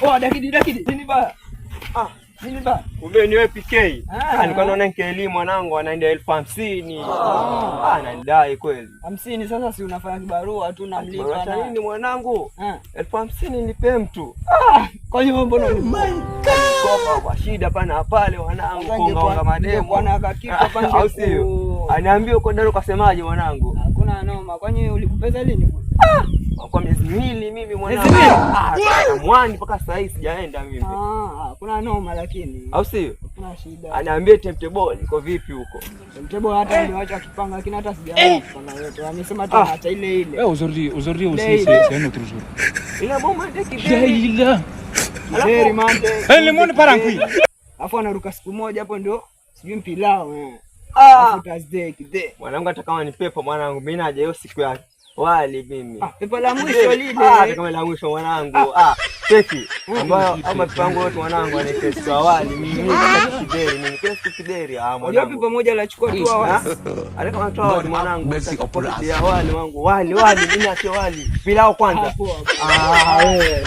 Oh, dakidi nini ba? Nini ba? Kumbe ni wewe PK. Nilikuwa naona nkeli mwanangu anaenda 50,000. Anadai kweli. 50 sasa si unafanya kibarua tu namlipa na nini mwanangu? 50,000 nilipe mtu. Kwa hiyo mbona kopa kwa shida pana pale mwanangu konga mademo bwana akakipa pande au sio? Aniambia uko ndani ukasemaje mwanangu? Hakuna noma. Kwani ulikupeza lini? Kwa miezi miwili mimi mwanangu. Mwani mpaka sasa hivi sijaenda mimi. Kuna noma lakini. Au sio? Kuna shida. Aniambie timetable iko vipi huko? Timetable hata niwacha kipanga lakini hata sijaona kipanga yote. Amesema tu hata ile. Aujourd'hui aussi c'est un autre jour. Ila bomba ndeki. Very mande. Le monde part en couille. Afu anaruka siku moja hapo ndio sijui mpilao. Afu Thursday kide. Mwanangu hata kama ni pepo mwanangu mimi naje hiyo siku yake. Wali mimi. Pepo la mwisho lile. Kama la mwisho mwanangu. Cheki. Ambayo ama mpango wote mwanangu anaikesi kwa wali mimi kideri mimi kesi kideri mwanangu. Pepo moja la chukua tu wali. Alika mtoa mwanangu. Ya wali wangu. Wali mimi acha wali. Pilao kwanza. Wewe.